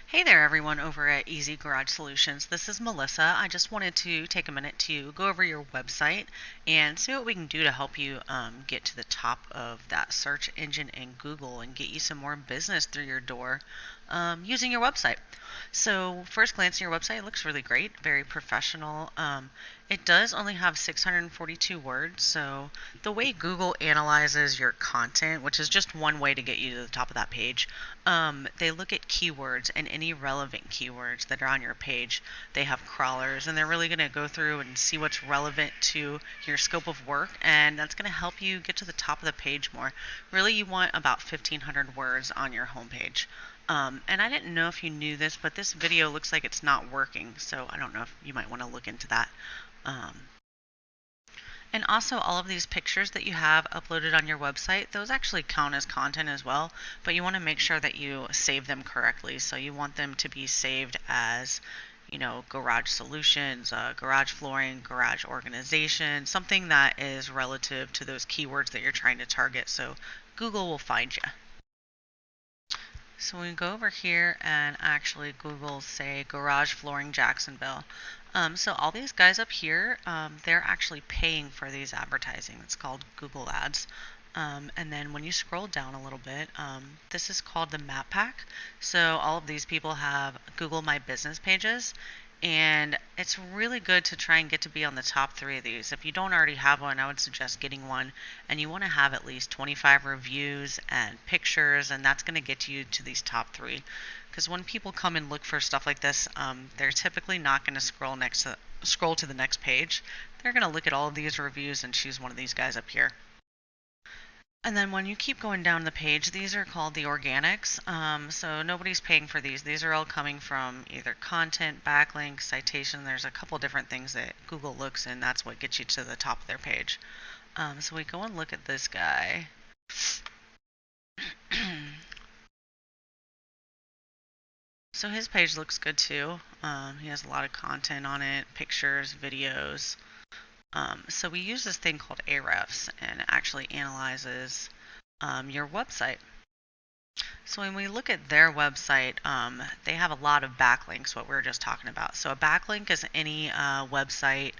Hey there, everyone over at Easy Garage Solutions. This is Melissa. I just wanted to take a minute to go over your website and see what we can do to help you get to the top of that search engine in Google and get you some more business through your door using your website. So, first glance at your website, it looks really great, very professional. It does only have 642 words, so the way Google analyzes your content, which is just one way to get you to the top of that page, they look at keywords and any relevant keywords that are on your page. They have crawlers, and they're really going to go through and see what's relevant to your scope of work, and that's going to help you get to the top of the page more. Really, you want about 1,500 words on your homepage. And I didn't know if you knew this, but this video looks like it's not working, so I don't know if you might want to look into that. And also, all of these pictures that you have uploaded on your website, those actually count as content as well, but you want to make sure that you save them correctly. So you want them to be saved as, garage solutions, garage flooring, garage organization, something that is relative to those keywords that you're trying to target, so Google will find you. So we go over here and actually Google, say, garage flooring Jacksonville. So all these guys up here, they're actually paying for these advertising. It's called Google Ads. And then when you scroll down a little bit, this is called the map pack. So all of these people have Google My Business pages. And it's really good to try and get to be on the top 3 of these. If you don't already have one, I would suggest getting one. And you want to have at least 25 reviews and pictures, and that's going to get you to these top 3. Because when people come and look for stuff like this, they're typically not going to scroll to the next page. They're going to look at all of these reviews and choose one of these guys up here. And then when you keep going down the page, these are called the organics. So nobody's paying for these. These are all coming from either content, backlinks, citation. There's a couple different things that Google looks, and that's what gets you to the top of their page. So we go and look at this guy. So his page looks good too. He has a lot of content on it, pictures, videos. So we use this thing called Ahrefs, and it actually analyzes your website. So when we look at their website, they have a lot of backlinks, what we were just talking about. So a backlink is any website,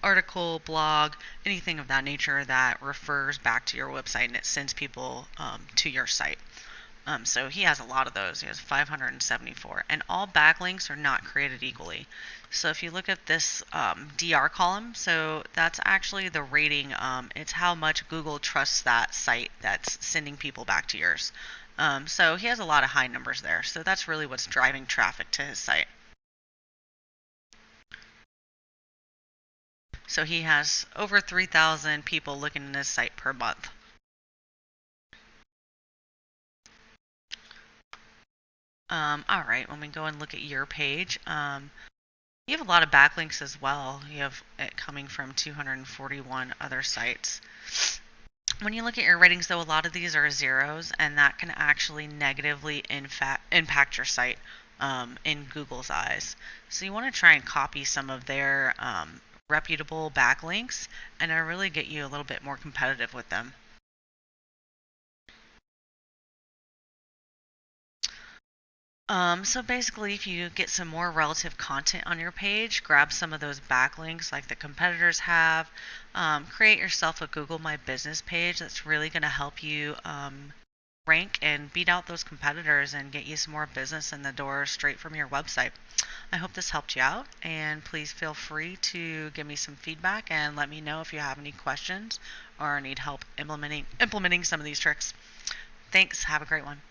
article, blog, anything of that nature that refers back to your website and it sends people to your site. So he has a lot of those. He has 574. And all backlinks are not created equally. So if you look at this DR column, so that's actually the rating. It's how much Google trusts that site that's sending people back to yours. So he has a lot of high numbers there. So that's really what's driving traffic to his site. So he has over 3,000 people looking at his site per month. All right, when we go and look at your page, you have a lot of backlinks as well. You have it coming from 241 other sites. When you look at your ratings, though, a lot of these are zeros, and that can actually negatively impact your site in Google's eyes. So you want to try and copy some of their reputable backlinks and really get you a little bit more competitive with them. So basically, if you get some more relative content on your page, grab some of those backlinks like the competitors have, create yourself a Google My Business page that's really going to help you rank and beat out those competitors and get you some more business in the door straight from your website. I hope this helped you out, and please feel free to give me some feedback and let me know if you have any questions or need help implementing some of these tricks. Thanks. Have a great one.